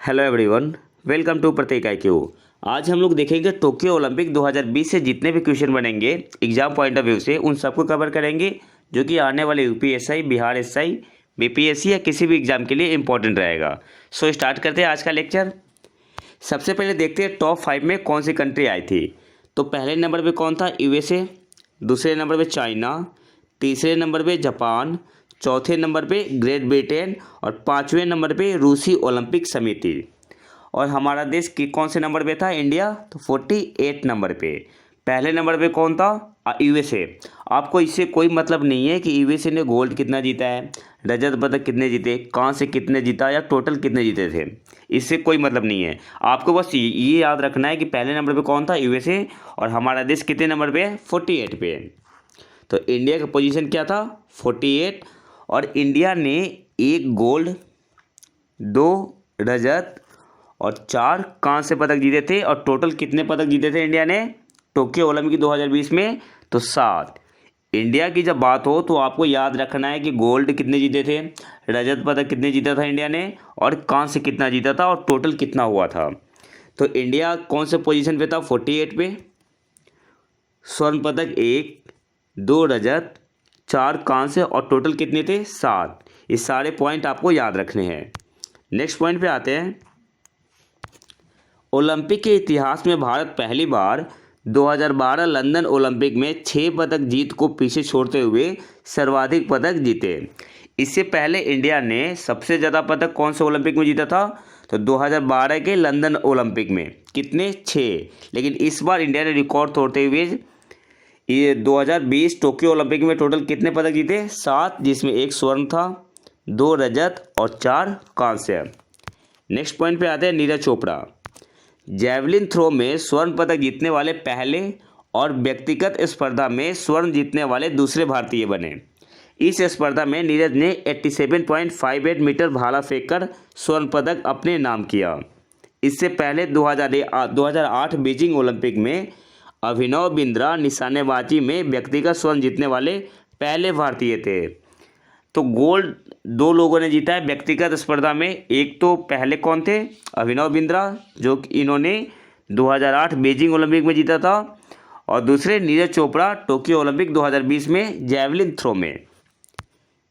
Hello everyone, welcome to Prateek IQ। आज हम लोग देखेंगे टोक्यो ओलंपिक 2020 से जितने भी क्वेश्चन बनेंगे एग्जाम पॉइंट ऑफ व्यू से उन सबको कवर करेंगे, जो कि आने वाले UPSI, बिहार SI, BPSC या किसी भी एग्जाम के लिए इंपॉर्टेंट रहेगा। सो स्टार्ट करते हैं आज का लेक्चर। सबसे पहले देखते हैं टॉप 5 में कौन सी कंट्री आई थी। तो पहले नंबर पर कौन था? USA। दूसरे नंबर पर चाइना। तीसरे नंबर पे जापान। चौथे नंबर पे ग्रेट ब्रिटेन और पाँचवें नंबर पे रूसी ओलंपिक समिति। और हमारा देश कौन से नंबर पे था? इंडिया। तो 48 नंबर पे। पहले नंबर पे कौन था? USA। आपको इससे कोई मतलब नहीं है कि USA ने गोल्ड कितना जीता है, रजत पदक कितने जीते, कहाँ से कितने जीता या टोटल कितने जीते थे, इससे कोई मतलब नहीं है। आपको बस ये याद रखना है कि पहले नंबर पे कौन था? USA। और हमारा देश कितने नंबर पे है? 48 पे। तो इंडिया का पोजीशन क्या था? 48। और इंडिया ने 1 गोल्ड, 2 रजत और 4 कांस्य पदक जीते थे। और टोटल कितने पदक जीते थे इंडिया ने टोक्यो ओलंपिक 2020 में? तो 7। इंडिया की जब बात हो तो आपको याद रखना है कि गोल्ड कितने जीते थे, रजत पदक कितने जीता था इंडिया ने, और कांस्य कितना जीता था और टोटल कितना हुआ था। तो इंडिया कौन से पोजीशन पे था? 48 पे। स्वर्ण पदक 1, 2 रजत, 4 कांस्य और टोटल कितने थे? 7। ये सारे पॉइंट आपको याद रखने हैं। नेक्स्ट पॉइंट पे आते हैं। ओलंपिक के इतिहास में भारत पहली बार 2012 लंदन ओलंपिक में 6 पदक जीत को पीछे छोड़ते हुए सर्वाधिक पदक जीते। इससे पहले इंडिया ने सबसे ज़्यादा पदक कौन से ओलंपिक में जीता था? तो 2012 के लंदन ओलंपिक में। कितने? 6। लेकिन इस बार इंडिया ने रिकॉर्ड तोड़ते हुए ये 2020 टोक्यो ओलंपिक में टोटल कितने पदक जीते? 7, जिसमें 1 स्वर्ण था, 2 रजत और 4 कांस्य। नेक्स्ट पॉइंट पे आते हैं। नीरज चोपड़ा जैवलिन थ्रो में स्वर्ण पदक जीतने वाले पहले और व्यक्तिगत स्पर्धा में स्वर्ण जीतने वाले दूसरे भारतीय बने। इस स्पर्धा में नीरज ने 87.58 मीटर भाला फेंककर स्वर्ण पदक अपने नाम किया। इससे पहले 2008 बीजिंग ओलंपिक में अभिनव बिंद्रा निशानेबाजी में व्यक्तिगत स्वर्ण जीतने वाले पहले भारतीय थे। तो गोल्ड 2 लोगों ने जीता है व्यक्तिगत स्पर्धा में। एक तो पहले कौन थे? अभिनव बिंद्रा, जो कि इन्होंने 2008 बीजिंग ओलंपिक में जीता था। और दूसरे नीरज चोपड़ा टोक्यो ओलंपिक 2020 में जैवलिन थ्रो में।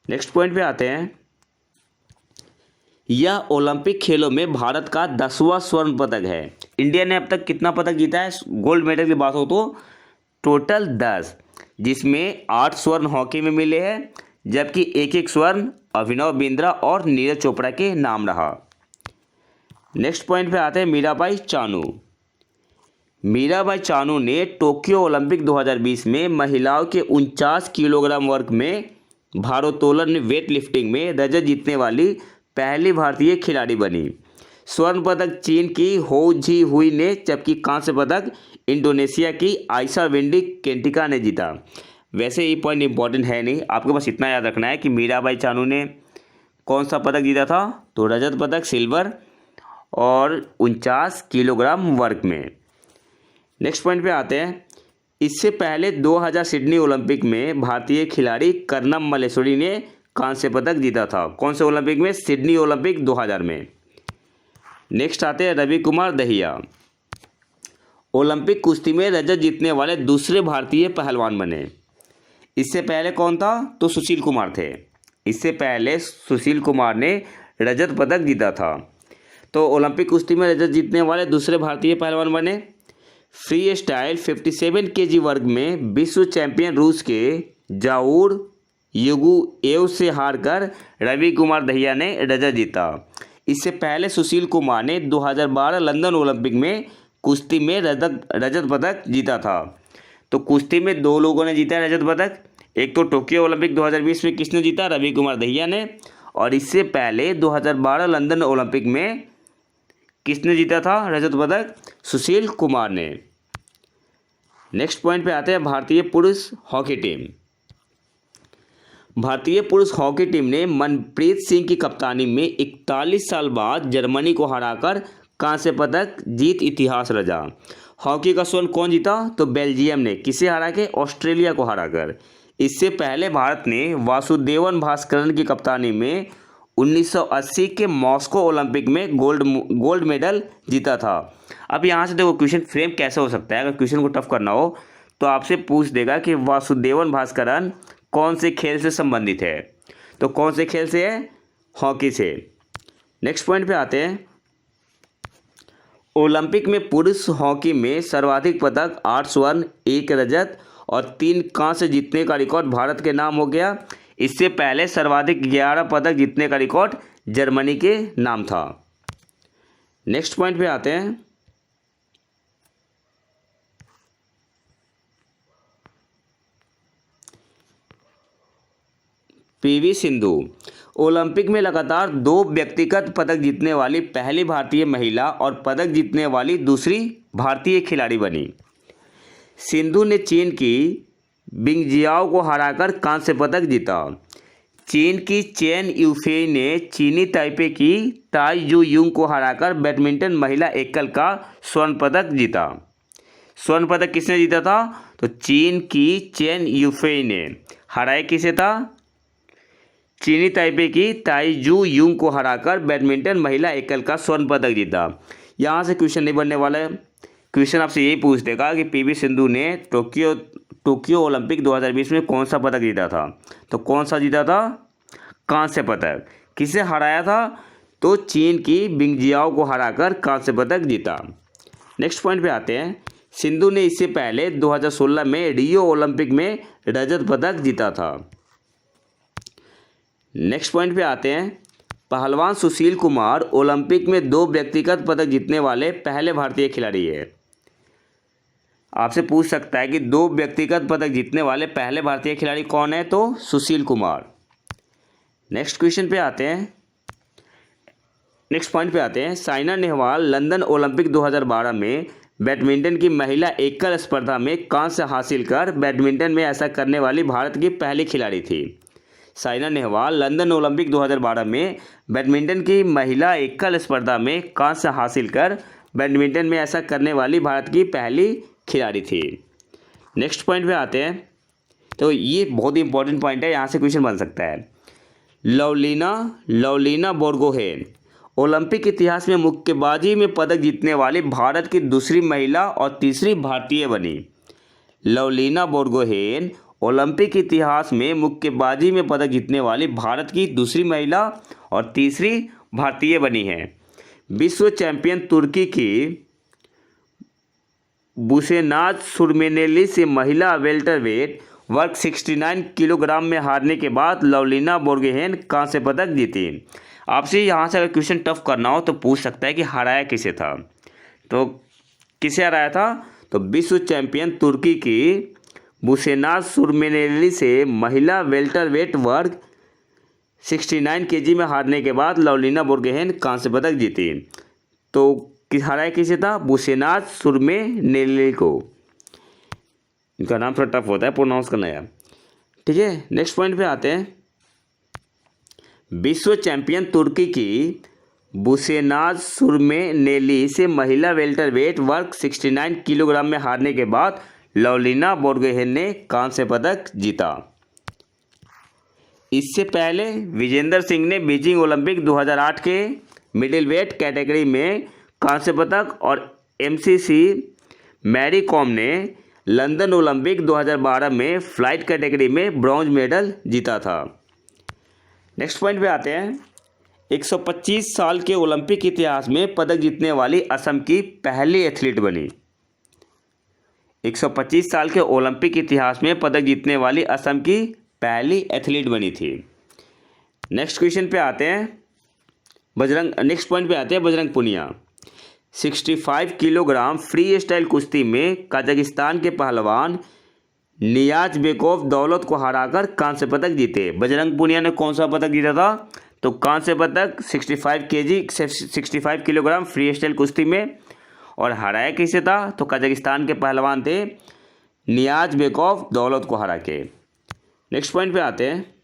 नेक्स्ट पॉइंट पे आते हैं। यह ओलंपिक खेलों में भारत का 10वां स्वर्ण पदक है। इंडिया ने अब तक कितना पदक जीता है? गोल्ड मेडल की बात हो तो टोटल 10, जिसमें 8 स्वर्ण हॉकी में मिले हैं, जबकि 1-1 स्वर्ण अभिनव बिंद्रा और नीरज चोपड़ा के नाम रहा। नेक्स्ट पॉइंट पे आते हैं। मीराबाई चानू। मीराबाई चानू ने टोक्यो ओलंपिक 2020 में महिलाओं के 49 किलोग्राम वर्ग में भारोत्तोलन वेट लिफ्टिंग में रजत जीतने वाली पहली भारतीय खिलाड़ी बनी। स्वर्ण पदक चीन की हो जी हुई ने, जबकि कांस्य पदक इंडोनेशिया की आयशा विंडी केंटिका ने जीता। वैसे ये पॉइंट इंपॉर्टेंट है नहीं, आपको बस इतना याद रखना है कि मीराबाई चानू ने कौन सा पदक जीता था? तो रजत पदक सिल्वर और 49 किलोग्राम वर्ग में। नेक्स्ट पॉइंट पे आते हैं। इससे पहले 2000 सिडनी ओलंपिक में भारतीय खिलाड़ी कर्णम मल्लेश्वरी ने कांस्य पदक जीता था। कौन से ओलंपिक में? सिडनी ओलंपिक 2000 में। नेक्स्ट आते हैं। रवि कुमार दहिया ओलंपिक कुश्ती में रजत जीतने वाले दूसरे भारतीय पहलवान बने। इससे पहले कौन था? तो सुशील कुमार थे। इससे पहले सुशील कुमार ने रजत पदक जीता था। तो ओलंपिक कुश्ती में रजत जीतने वाले दूसरे भारतीय पहलवान बने। फ्री स्टाइल 57 kg वर्ग में विश्व चैंपियन रूस के जाऊर युगुएव से हारकर रवि कुमार दहिया ने रजत जीता। इससे पहले सुशील कुमार ने 2012 लंदन ओलंपिक में कुश्ती में रजत पदक जीता था। तो कुश्ती में 2 लोगों ने जीता है रजत पदक। एक तो टोक्यो ओलंपिक 2020 में किसने जीता? रवि कुमार दहिया ने। और इससे पहले 2012 लंदन ओलंपिक में किसने जीता था रजत पदक? सुशील कुमार ने। नेक्स्ट पॉइंट पे आते हैं। भारतीय पुरुष हॉकी टीम। भारतीय पुरुष हॉकी टीम ने मनप्रीत सिंह की कप्तानी में 41 साल बाद जर्मनी को हराकर कांस्य पदक जीत इतिहास रचा। हॉकी का स्वर्ण कौन जीता? तो बेल्जियम ने। किसे हरा के? ऑस्ट्रेलिया को हराकर। इससे पहले भारत ने वासुदेवन भास्करन की कप्तानी में 1980 के मॉस्को ओलंपिक में गोल्ड मेडल जीता था। अब यहाँ से देखो क्वेश्चन फ्रेम कैसे हो सकता है। अगर क्वेश्चन को टफ करना हो तो आपसे पूछ देगा कि वासुदेवन भास्करन कौन से खेल से संबंधित है, तो कौन से खेल से है, हॉकी से। नेक्स्ट पॉइंट पे आते हैं। ओलंपिक में पुरुष हॉकी में सर्वाधिक पदक 8 स्वर्ण 1 रजत और 3 कांस्य जीतने का रिकॉर्ड भारत के नाम हो गया। इससे पहले सर्वाधिक 11 पदक जीतने का रिकॉर्ड जर्मनी के नाम था। नेक्स्ट पॉइंट पे आते हैं। पीवी सिंधु ओलंपिक में लगातार 2 व्यक्तिगत पदक जीतने वाली पहली भारतीय महिला और पदक जीतने वाली दूसरी भारतीय खिलाड़ी बनी। सिंधु ने चीन की बिंगजियाओ को हराकर कांस्य पदक जीता। चीन की चेन यूफेई ने चीनी ताइपे की ताई जू युंग को हराकर बैडमिंटन महिला एकल का स्वर्ण पदक जीता। स्वर्ण पदक किसने जीता था, तो चीन की चेन यूफेई ने। हराए किसे था, चीनी ताइपे की ताई जू युंग को हराकर बैडमिंटन महिला एकल का स्वर्ण पदक जीता। यहाँ से क्वेश्चन नहीं बनने वाला है। क्वेश्चन आपसे यही पूछ देगा कि पीवी सिंधु ने टोक्यो ओलंपिक 2020 में कौन सा पदक जीता था, तो कौन सा जीता था, कांस्य पदक। किसे हराया था, तो चीन की बिंगजियाओ को हराकर कांस्य पदक जीता। नेक्स्ट पॉइंट पे आते हैं। सिंधु ने इससे पहले 2016 में रियो ओलंपिक में रजत पदक जीता था। नेक्स्ट पॉइंट पे आते हैं। पहलवान सुशील कुमार ओलंपिक में 2 व्यक्तिगत पदक जीतने वाले पहले भारतीय खिलाड़ी है। आपसे पूछ सकता है कि 2 व्यक्तिगत पदक जीतने वाले पहले भारतीय खिलाड़ी कौन है, तो सुशील कुमार। नेक्स्ट क्वेश्चन पे आते हैं। नेक्स्ट पॉइंट पे आते हैं। साइना नेहवाल लंदन ओलंपिक 2012 में बैडमिंटन की महिला एकल स्पर्धा में कांस्य हासिल कर बैडमिंटन में ऐसा करने वाली भारत की पहली खिलाड़ी थी। साइना नेहवाल लंदन ओलंपिक 2012 में बैडमिंटन की महिला एकल स्पर्धा में कांस्य हासिल कर बैडमिंटन में ऐसा करने वाली भारत की पहली खिलाड़ी थी। नेक्स्ट पॉइंट पे आते हैं। तो ये बहुत ही इंपॉर्टेंट पॉइंट है, यहाँ से क्वेश्चन बन सकता है। लवलीना बोर्गोहेन ओलंपिक इतिहास में मुक्केबाजी में पदक जीतने वाली भारत की दूसरी महिला और तीसरी भारतीय बनी। लवलीना बोर्गोहेन ओलंपिक इतिहास में मुक्केबाजी में पदक जीतने वाली भारत की दूसरी महिला और तीसरी भारतीय बनी है। विश्व चैंपियन तुर्की की बुसेनाज सुरमेनेली से महिला वेल्टरवेट वर्ग 69 किलोग्राम में हारने के बाद लवलीना बोर्गोहेन कांस्य पदक जीती। आपसे यहाँ से अगर क्वेश्चन टफ करना हो तो पूछ सकता है कि हराया किसे था, तो किसे हराया था, तो विश्व चैंपियन तुर्की की बुसेनाज सुरमेनेली से महिला वेल्टरवेट वर्ग 69 केजी में हारने के बाद लवलीना बोर्गोहेन कांस्य पदक जीती। तो हराया किसे था, बुसेनाज सुरमेनेली को। इनका नाम थोड़ा टफ होता है प्रोनाउंस करना यार, ठीक है। नेक्स्ट पॉइंट पे आते हैं। विश्व चैंपियन तुर्की की बुसेनाज सुरमेनेली से महिला वेल्टरवेट वर्ग 69 किलोग्राम में हारने के बाद लवलीना बोर्गोहेन ने कांस्य पदक जीता। इससे पहले विजेंदर सिंह ने बीजिंग ओलंपिक 2008 के मिडिलवेट कैटेगरी में कांस्य पदक और एमसीसी मैरी कॉम ने लंदन ओलंपिक 2012 में फ्लाइट कैटेगरी में ब्रॉन्ज मेडल जीता था। नेक्स्ट पॉइंट पे आते हैं। 125 साल के ओलंपिक इतिहास में पदक जीतने वाली असम की पहली एथलीट बनी। 125 साल के ओलंपिक इतिहास में पदक जीतने वाली असम की पहली एथलीट बनी थी। नेक्स्ट क्वेश्चन पे आते हैं। नेक्स्ट पॉइंट पे आते हैं Bajrang Punia. 65 kilogram free style कुश्ती में कजाकिस्तान के पहलवान नियाज़बेकोव दौलत को हराकर कांस्य पदक जीते। बजरंग पुनिया ने कौन सा पदक जीता था, तो कांस्य पदक 65 किलोग्राम फ्री स्टाइल कुश्ती में। और हराया किसे था, तो कजाकिस्तान के पहलवान थे नियाज़बेकोव दौलत को हरा के। नेक्स्ट पॉइंट पे आते हैं।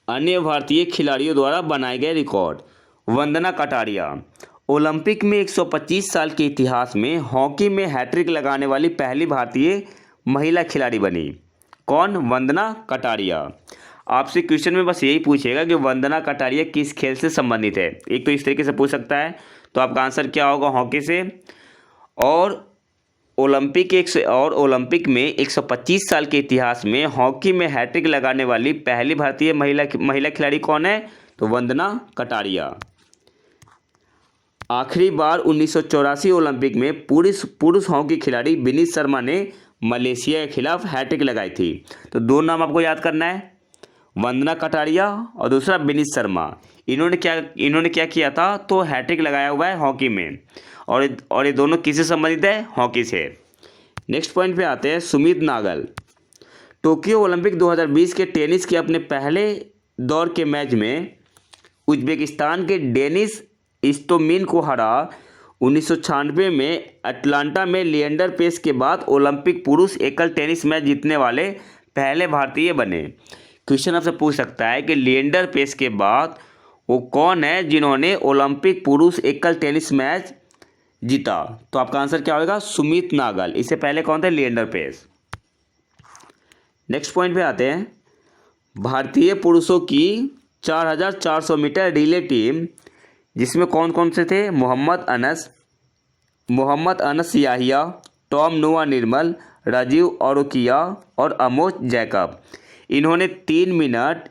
अन्य भारतीय खिलाड़ियों द्वारा बनाए गए रिकॉर्ड। वंदना कटारिया ओलंपिक में 125 साल के इतिहास में हॉकी में हैट्रिक लगाने वाली पहली भारतीय महिला खिलाड़ी बनी? कौन? वंदना कटारिया। आपसे क्वेश्चन में बस यही पूछेगा कि वंदना कटारिया किस खेल से संबंधित है। एक तो इस तरीके से पूछ सकता है, तो आपका आंसर क्या होगा? हॉकी से। और ओलंपिक में 125 साल के इतिहास में हॉकी में हैट्रिक लगाने वाली पहली भारतीय महिला खिलाड़ी कौन है? तो वंदना कटारिया। आखिरी बार 1984 ओलंपिक में पुरुष हॉकी खिलाड़ी विनीत शर्मा ने मलेशिया के खिलाफ हैट्रिक लगाई थी। तो दो नाम आपको याद करना है, वंदना कटारिया और दूसरा विनीत शर्मा। इन्होंने क्या किया था? तो हैट्रिक लगाया हुआ है हॉकी में, और ये दोनों किससे संबंधित है? हॉकी से। नेक्स्ट पॉइंट पे आते हैं, सुमित नागल। टोक्यो ओलंपिक 2020 के टेनिस के अपने पहले दौर के मैच में उज्बेकिस्तान के डेनिस इस्टोमिन को हरा 1996 में अटलांटा में लिएंडर पेस के बाद ओलंपिक पुरुष एकल टेनिस मैच जीतने वाले पहले भारतीय बने। क्वेश्चन आपसे पूछ सकता है कि लिएंडर पेस के बाद वो कौन है जिन्होंने ओलंपिक पुरुष एकल टेनिस मैच जीता? तो आपका आंसर क्या होगा? सुमित नागल। इससे पहले कौन थे? लिएंडर पेस। नेक्स्ट पॉइंट पे आते हैं, भारतीय पुरुषों की 4400 मीटर रिले टीम, जिसमें कौन कौन से थे? मोहम्मद अनस याहिया, टॉम नोआ निर्मल, राजीव औरोकिया और अमोच जैकब। इन्होंने 3 मिनट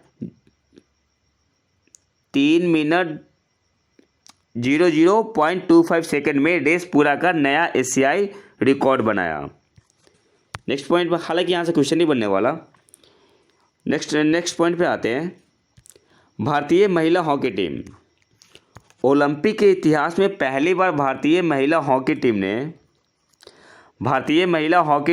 00.25 सेकंड में रेस पूरा कर नया एशियाई रिकॉर्ड बनाया। नेक्स्ट पॉइंट पर, हालांकि यहाँ से क्वेश्चन नहीं बनने वाला। नेक्स्ट पॉइंट पे आते हैं, भारतीय महिला हॉकी टीम। ओलंपिक के इतिहास में पहली बार भारतीय महिला हॉकी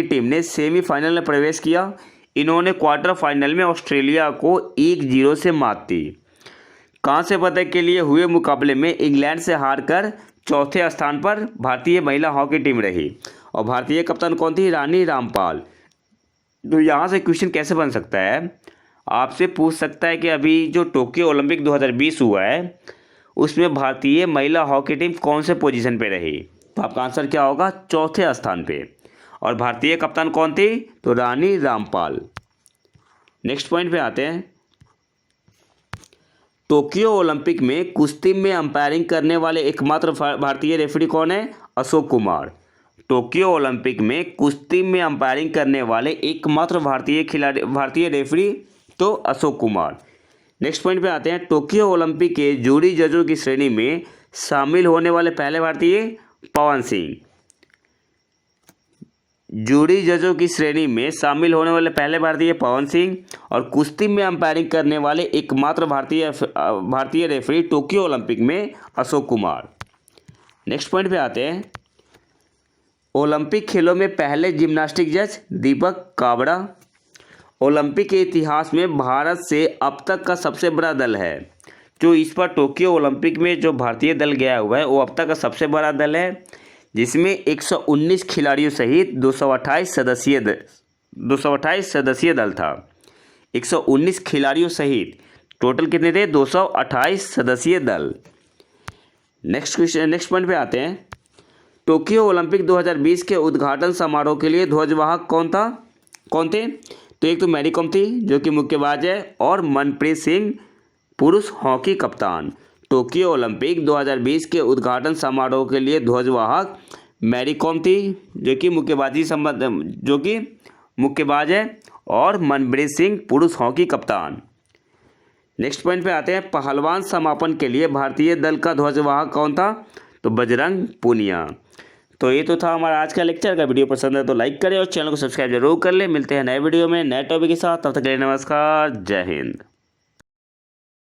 टीम ने सेमीफाइनल में प्रवेश किया। इन्होंने क्वार्टर फाइनल में ऑस्ट्रेलिया को 1-0 से मात दी। कांस्य पदक के लिए हुए मुकाबले में इंग्लैंड से हारकर चौथे स्थान पर भारतीय महिला हॉकी टीम रही, और भारतीय कप्तान कौन थी? रानी रामपाल। तो यहाँ से क्वेश्चन कैसे बन सकता है? आपसे पूछ सकता है कि अभी जो टोक्यो ओलंपिक 2020 हुआ है उसमें भारतीय महिला हॉकी टीम कौन से पोजीशन पे रही? तो आपका आंसर क्या होगा? चौथे स्थान पे। और भारतीय कप्तान कौन थी? तो रानी रामपाल। नेक्स्ट पॉइंट पे आते हैं, टोक्यो ओलंपिक में कुश्ती में अंपायरिंग करने वाले एकमात्र भारतीय रेफरी कौन है? अशोक कुमार। टोक्यो ओलंपिक में कुश्ती में अंपायरिंग करने वाले एकमात्र भारतीय रेफरी तो अशोक कुमार। नेक्स्ट पॉइंट पे आते हैं, टोक्यो ओलंपिक के जूरी जजों की श्रेणी में शामिल होने वाले पहले भारतीय? पवन सिंह। जूरी जजों की श्रेणी में शामिल होने वाले पहले भारतीय पवन सिंह, और कुश्ती में अंपायरिंग करने वाले एकमात्र भारतीय रेफरी टोक्यो ओलंपिक में अशोक कुमार। नेक्स्ट पॉइंट पे आते हैं, ओलंपिक खेलों में पहले जिम्नास्टिक जज? दीपक काबरा। ओलंपिक के इतिहास में भारत से अब तक का सबसे बड़ा दल है। जो इस बार टोक्यो ओलंपिक में जो भारतीय दल गया हुआ है वो अब तक का सबसे बड़ा दल है, जिसमें 119 खिलाड़ियों सहित 228 सदस्यीय दल था। 119 खिलाड़ियों सहित टोटल कितने थे? 228 सदस्यीय दल। नेक्स्ट पॉइंट पे आते हैं, टोक्यो ओलंपिक 2020 के उद्घाटन समारोह के लिए ध्वजवाहक कौन थे? तो एक तो मैरी कॉम थी जो कि मुक्केबाज है, और मनप्रीत सिंह पुरुष हॉकी कप्तान। टोक्यो ओलंपिक 2020 के उद्घाटन समारोह के लिए ध्वजवाहक मैरी कॉम थी जो कि मुक्केबाज है, और मनप्रीत सिंह पुरुष हॉकी कप्तान। नेक्स्ट पॉइंट पे आते हैं, पहलवान समापन के लिए भारतीय दल का ध्वजवाहक कौन था? तो बजरंग पूनिया। तो ये तो था हमारा आज का लेक्चर। का वीडियो पसंद है तो लाइक करें और चैनल को सब्सक्राइब जरूर कर लें। मिलते हैं नए वीडियो में नए टॉपिक के साथ। तब तक के लिए नमस्कार, जय हिंद।